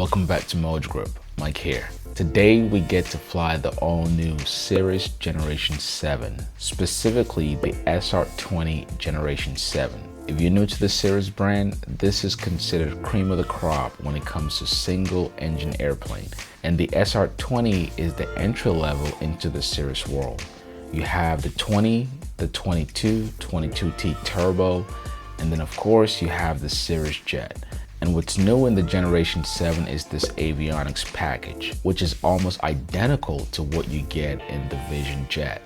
Welcome back to Mode Grip. Mike here. Today we get to fly the all-new Cirrus Generation 7, specifically the SR20 Generation 7. If you're new to the Cirrus brand, this is considered cream of the crop when it comes to single-engine airplane, and the SR20 is the entry level into the Cirrus world. You have the 20, the 22, 22T Turbo, and then of course you have the Cirrus Jet. And what's new in the Generation 7 is this avionics package, which is almost identical to what you get in the Vision Jet.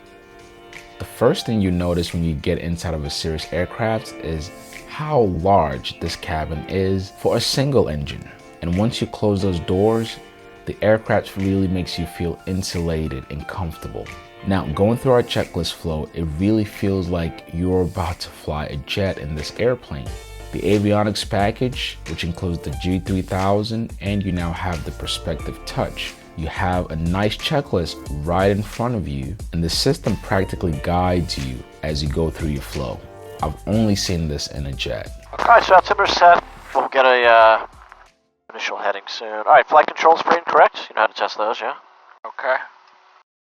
The first thing you notice when you get inside of a Cirrus aircraft is how large this cabin is for a single engine. And once you close those doors, the aircraft really makes you feel insulated and comfortable. Now, going through our checklist flow, it really feels like you're about to fly a jet in this airplane. The avionics package, which includes the G3000, and you now have the Perspective Touch. You have a nice checklist right in front of you, and the system practically guides you as you go through your flow. I've only seen this in a jet. Alright, so altimeter's set. We'll get a initial heading soon. Alright, flight controls for incorrect. You know how to test those, yeah? Okay.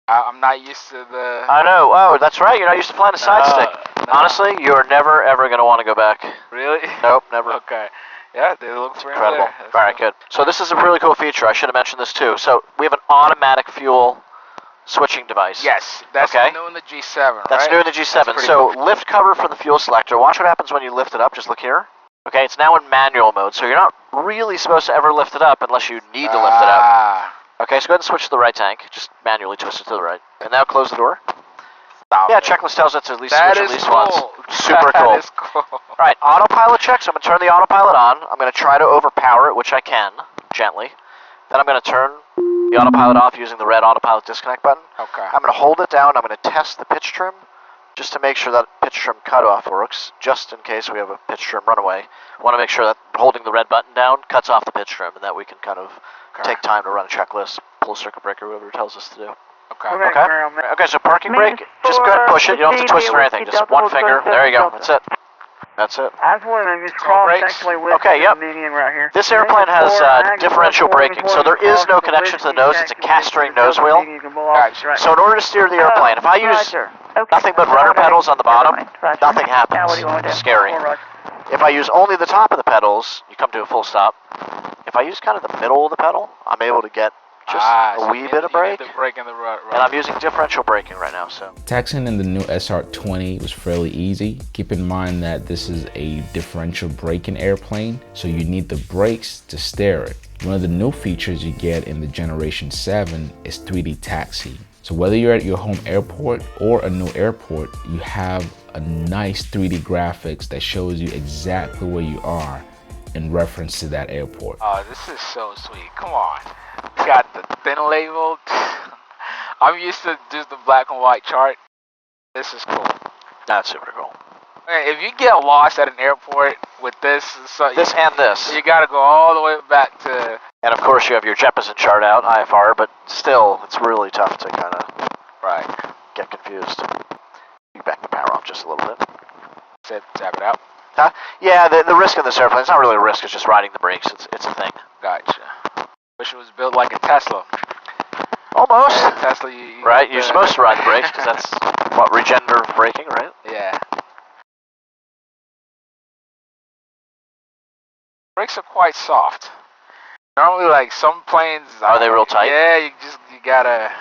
I'm not used to the... I know. Oh, that's right. You're not used to flying a side stick. No. Honestly, you are never, ever going to want to go back. Really? Nope, never. Okay. Yeah, they look incredible. Alright, good. So this is a really cool feature. I should have mentioned this too. So we have an automatic fuel switching device. Yes, that's new in the G7, right? That's new in the G7. So cool. Lift cover for the fuel selector. Watch what happens when you lift it up. Just look here. Okay, it's now in manual mode, so you're not really supposed to ever lift it up unless you need to lift it up. Okay, so go ahead and switch to the right tank. Just manually twist it to the right. And now close the door. Yeah, checklist tells us to at least switch at least once. Super cool. That is cool. Alright, autopilot check. So I'm going to turn the autopilot on. I'm going to try to overpower it, which I can, gently. Then I'm going to turn the autopilot off using the red autopilot disconnect button. Okay. I'm going to hold it down. I'm going to test the pitch trim just to make sure that pitch trim cutoff works, just in case we have a pitch trim runaway. I want to make sure that holding the red button down cuts off the pitch trim and that we can kind of take time to run a checklist, pull a circuit breaker, whatever it tells us to do. Okay, so parking brake, just go ahead and push it. You don't have to twist it or anything. Just one finger. There you go. That's it. That's it. I was wondering if actually with yep. the median right here. This airplane has differential braking, so there is no connection to the nose. It's a cast-ring nose wheel. So in order to steer the airplane, if I use nothing but rudder pedals on the bottom, nothing happens. Scary. If I use only the top of the pedals, you come to a full stop. If I use kind of the middle of the pedal, I'm able to get just a wee bit of brake. And I'm using differential braking right now, so. Taxiing in the new SR20 was fairly easy. Keep in mind that this is a differential braking airplane, so you need the brakes to steer it. One of the new features you get in the Generation 7 is 3D taxi. So whether you're at your home airport or a new airport, you have a nice 3D graphics that shows you exactly where you are in reference to that airport. Oh, this is so sweet. Come on. It's got the thin label. I'm used to just the black and white chart. This is cool. That's super cool. If you get lost at an airport with this, you gotta go all the way back to. And of course, you have your Jeppesen chart out, IFR, but still, it's really tough to kind of get confused. You back the power off just a little bit. Tap it out. Huh? Yeah, the risk of this airplane, it's not really a risk, it's just riding the brakes. It's a thing. Gotcha. Wish it was built like a Tesla. Almost. Yeah, Tesla, right, you're supposed to ride the brakes because that's what regenerative braking, right? Yeah. Brakes are quite soft. Normally, like some planes. Are they real tight? Yeah, you gotta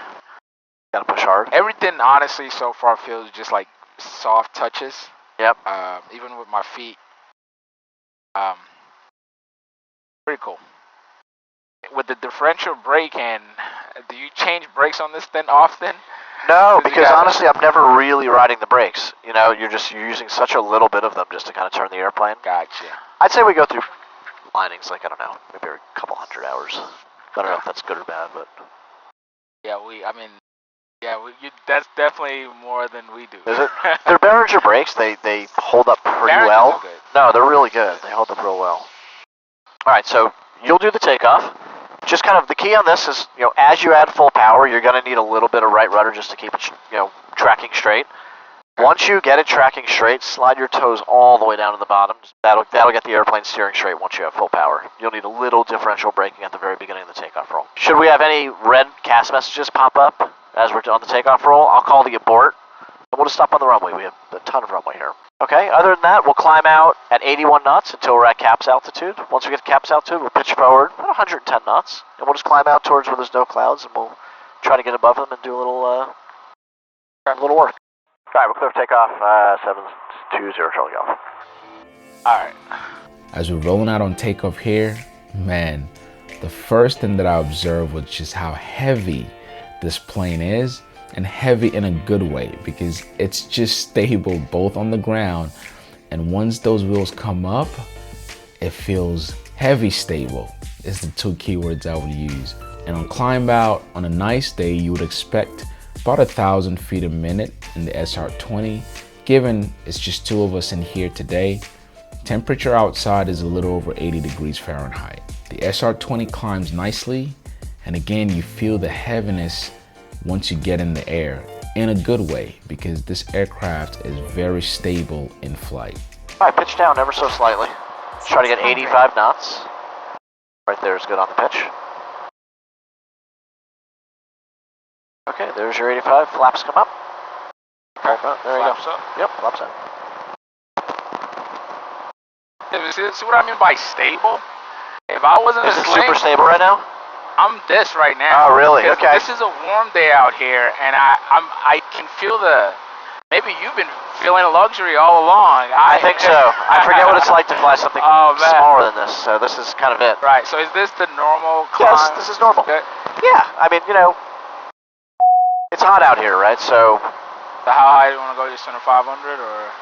push hard. Everything, honestly, so far feels just like soft touches. Yep. Even with my feet. Pretty cool. With the differential braking, do you change brakes on this thing often? No, because honestly, I'm never really riding the brakes. You know, you're using such a little bit of them just to kind of turn the airplane. Gotcha. I'd say we go through linings like, I don't know, maybe a couple hundred hours. I don't know if that's good or bad, but. That's definitely more than we do. Is it? They're Behringer brakes. They hold up pretty well. Good. No, they're really good. They hold up real well. All right, so you'll do the takeoff. Just kind of the key on this is, as you add full power, you're going to need a little bit of right rudder just to keep it, tracking straight. Once you get it tracking straight, slide your toes all the way down to the bottom. That'll get the airplane steering straight once you have full power. You'll need a little differential braking at the very beginning of the takeoff roll. Should we have any red CAS messages pop up as we're on the takeoff roll, I'll call the abort, and we'll just stop on the runway. We have a ton of runway here. Okay, other than that, we'll climb out at 81 knots until we're at CAPS altitude. Once we get to CAPS altitude, we'll pitch forward about 110 knots, and we'll just climb out towards where there's no clouds, and we'll try to get above them and do a little work. All right, we'll clear for takeoff, 720 Charlie Golf. All right. As we're rolling out on takeoff here, man, the first thing that I observed was just how heavy this plane is, and heavy in a good way, because it's just stable both on the ground, and once those wheels come up, it feels heavy stable is the two keywords I would use. And on climb out, on a nice day, you would expect about 1,000 feet a minute in the SR20. Given it's just two of us in here today, temperature outside is a little over 80 degrees Fahrenheit. The SR20 climbs nicely, and again, you feel the heaviness once you get in the air, in a good way, because this aircraft is very stable in flight. All right, pitch down ever so slightly. Try to get 85 knots. Right there is good on the pitch. Okay, there's your 85. Flaps come up. There you go. Up. Yep, flaps up. See what I mean by stable? If I wasn't Is it super stable right now? I'm this right now. Oh, really? Okay. This is a warm day out here, and I can feel maybe you've been feeling a luxury all along. I think so. I forget what it's like to fly something smaller than this, so this is kind of it. Right, so is this the normal climb? Yes, this is normal. Okay. Yeah, I mean, it's hot out here, right? So how high do you want to go? Just under 500 or?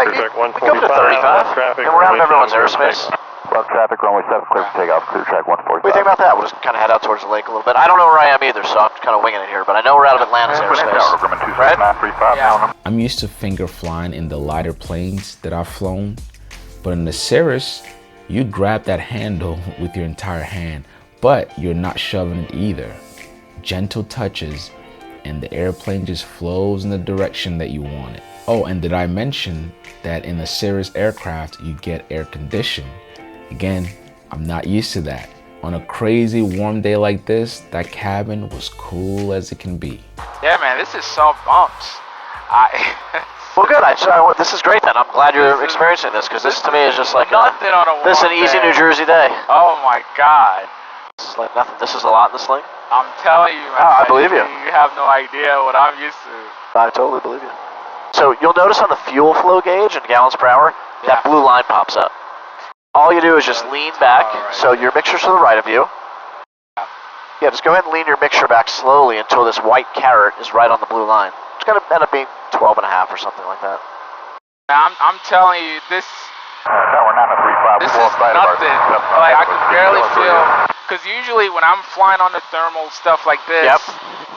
We go up to 35, and we're out of everyone's airspace. Rough traffic, runway 7, clear for takeoff, clear track 145. What do you think about that? We'll just kind of head out towards the lake a little bit. I don't know where I am either, so I'm kind of winging it here, but I know we're out of Atlanta's airspace. Right? I'm used to finger flying in the lighter planes that I've flown, but in the Cirrus, you grab that handle with your entire hand, but you're not shoving it either. Gentle touches, and the airplane just flows in the direction that you want it. Oh, and did I mention that in the Cirrus aircraft, you get air conditioning? Again, I'm not used to that. On a crazy warm day like this, that cabin was cool as it can be. Yeah, man, this is so bumps. Well, good. This is great then. I'm glad you're experiencing this, because this to me is just like nothing on a warm this is an easy day. New Jersey day. Oh my God. This is like nothing. This is a lot in the sling. I'm telling you, man. I believe you. You have no idea what I'm used to. I totally believe you. So you'll notice on the fuel flow gauge in gallons per hour, that blue line pops up. All you do is just lean back, so your mixture's to the right of you. Yeah, just go ahead and lean your mixture back slowly until this white caret is right on the blue line. It's going to end up being 12.5 or something like that. I'm telling you, this Tower 935, is nothing. Like, I can barely feel, because usually when I'm flying on the thermal stuff like this,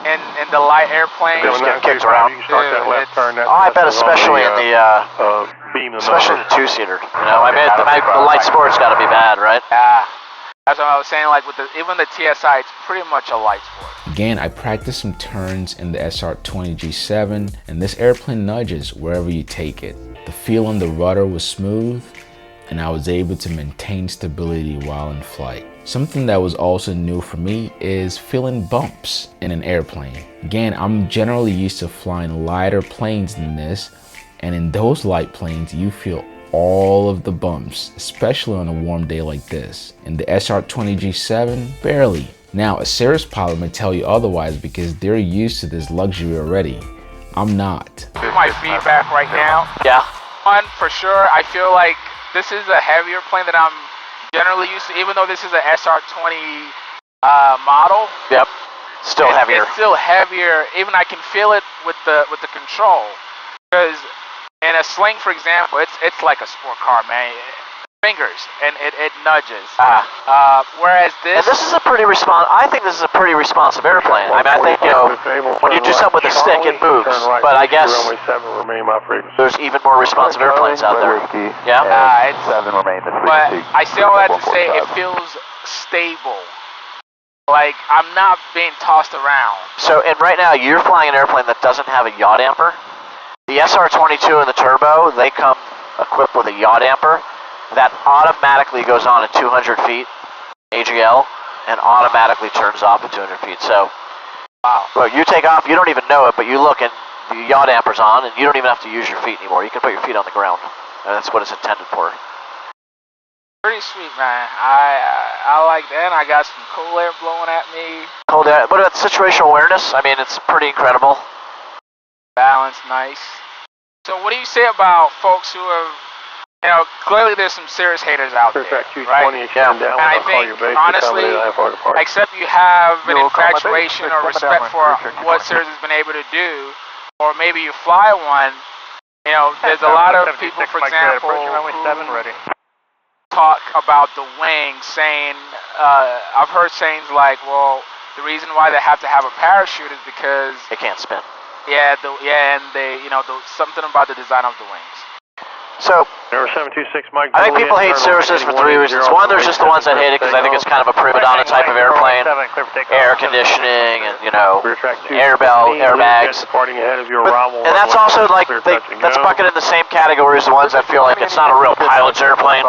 in the light airplane, Just get kicked around. I bet especially in the especially the two-seater. I mean, the light sport's got to be bad, right? Yeah. That's what I was saying, like with even the TSI, it's pretty much a light sport. Again, I practiced some turns in the SR20 G7, and this airplane nudges wherever you take it. The feel on the rudder was smooth, and I was able to maintain stability while in flight. Something that was also new for me is feeling bumps in an airplane. Again, I'm generally used to flying lighter planes than this, and in those light planes, you feel all of the bumps, especially on a warm day like this. In the SR20 G7, barely. Now, a Cirrus pilot may tell you otherwise because they're used to this luxury already. I'm not. My feedback right now, one, for sure, I feel like this is a heavier plane that I'm generally used to, even though this is an SR20 model. Yep, still heavier. It's still heavier. Even I can feel it with the control, because in a sling, for example, it's like a sport car, man. Fingers, and it nudges. Whereas this... And this is a pretty I think this is a pretty responsive airplane. I mean, I think, when you do something with a stick, it moves. But I guess there's even more responsive airplanes out there. Yeah? But I say all that to say it feels stable. Like, I'm not being tossed around. So, and right now, you're flying an airplane that doesn't have a yaw damper. The SR22 and the turbo, they come equipped with a yaw damper that automatically goes on at 200 feet AGL and automatically turns off at 200 feet. So, wow. Well, you take off, you don't even know it, but you look and the yaw damper's on, and you don't even have to use your feet anymore. You can put your feet on the ground. And that's what it's intended for. Pretty sweet, man. I like that. I got some cool air blowing at me. Cold air. What about situational awareness? I mean, it's pretty incredible. Balance, nice. So what do you say about folks who have, you know, clearly there's some serious haters out there, right? Yeah. And I think, honestly, except you have an infatuation or respect for what Cirrus has been able to do, or maybe you fly one, you know, there's a lot of people, for example, who talk about the wing, saying, I've heard sayings like, well, the reason why they have to have a parachute is because they can't spin. Yeah, and they, you know, something about the design of the wings. So, I think people hate Cirruses for three reasons. One, there's just the ones that hate it because I think it's kind of a prima donna type of airplane. Air conditioning and, you know, airbags. And that's also like, that's bucketed in the same category as the ones that feel like it's not a real pilot's airplane.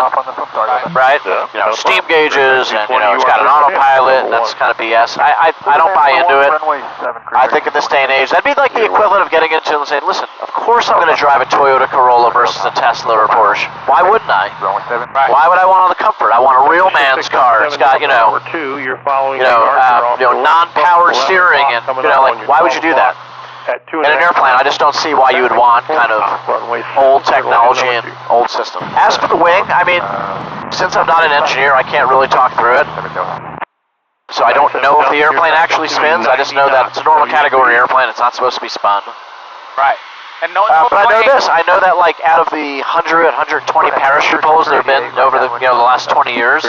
Right? You know, steam gauges and, you know, it's got an autopilot and that's kind of BS. I don't buy into it. I think in this day and age, that'd be like the equivalent of getting into and saying, listen, of course I'm going to drive a Toyota Corolla versus a Tesla or Porsche. Why wouldn't I? Why would I want all the comfort? I want a real man's car. It's got, you know, non-powered steering and, you know, like, why would you do that? In an airplane, I just don't see why you would want kind of old technology and old system. As for the wing, I mean, since I'm not an engineer, I can't really talk through it. So I don't know if the airplane actually spins. I just know that it's a normal category airplane. It's not supposed to be spun. Right. And but I know this. I know that, like, out of the 100, 120 parachute pulls that have been over the, you know, the last 20 years,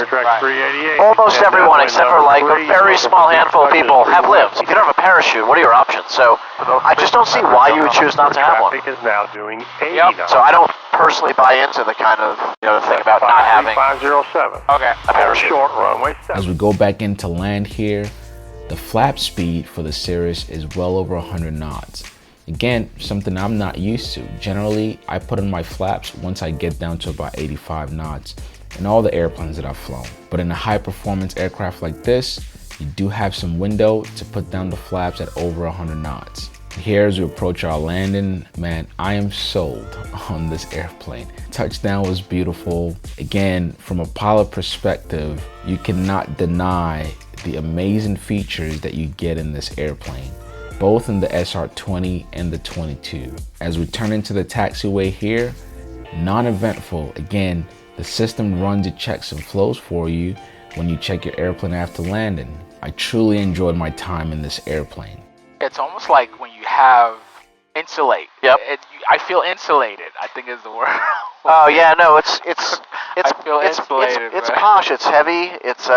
almost everyone, except for like a very small handful of people, have lived. If you don't have a parachute, what are your options? So I just don't see why you would choose not to have one. So I don't personally buy into the kind of, you know, thing about not having a parachute. As we go back into land here, the flap speed for the Cirrus is well over 100 knots. Again, something I'm not used to. Generally, I put on my flaps once I get down to about 85 knots in all the airplanes that I've flown. But in a high performance aircraft like this, you do have some window to put down the flaps at over 100 knots. Here as we approach our landing, man, I am sold on this airplane. Touchdown was beautiful. Again, from a pilot perspective, you cannot deny the amazing features that you get in this airplane, both in the SR20 and the 22. As we turn into the taxiway here, non-eventful. Again, the system runs its checks and flows for you when you check your airplane after landing. I truly enjoyed my time in this airplane. It's almost like when you have insulate. Yep. I feel insulated, I think is the word. Oh yeah, no, it's I feel insulated. It's posh, it's heavy, it's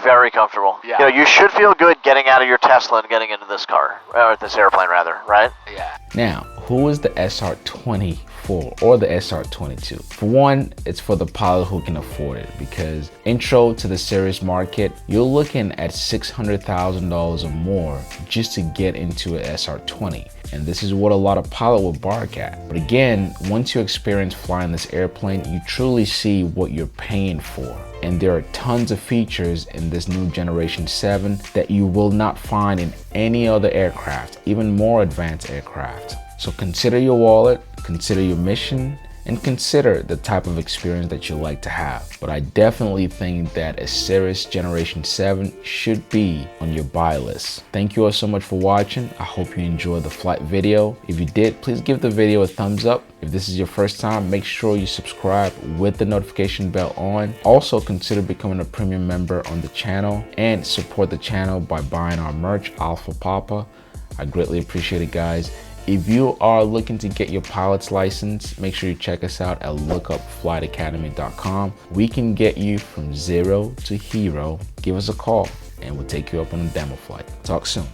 very comfortable. Yeah. You know, you should feel good getting out of your Tesla and getting into this car, or this airplane rather, right? Yeah. Now, who is the SR20 for, or the SR22? For one, it's for the pilot who can afford it, because intro to the Cirrus market, you're looking at $600,000 or more just to get into an SR20. And this is what a lot of pilots will bark at. But again, once you experience flying this airplane, you truly see what you're paying for. And there are tons of features in this new Generation 7 that you will not find in any other aircraft, even more advanced aircraft. So consider your wallet, consider your mission, and consider the type of experience that you like to have. But I definitely think that a Cirrus Generation 7 should be on your buy list. Thank you all so much for watching. I hope you enjoyed the flight video. If you did, please give the video a thumbs up. If this is your first time, make sure you subscribe with the notification bell on. Also consider becoming a premium member on the channel and support the channel by buying our merch, Alpha Papa. I greatly appreciate it, guys. If you are looking to get your pilot's license, make sure you check us out at lookupflightacademy.com. We can get you from 0 to hero. Give us a call and we'll take you up on a demo flight. Talk soon.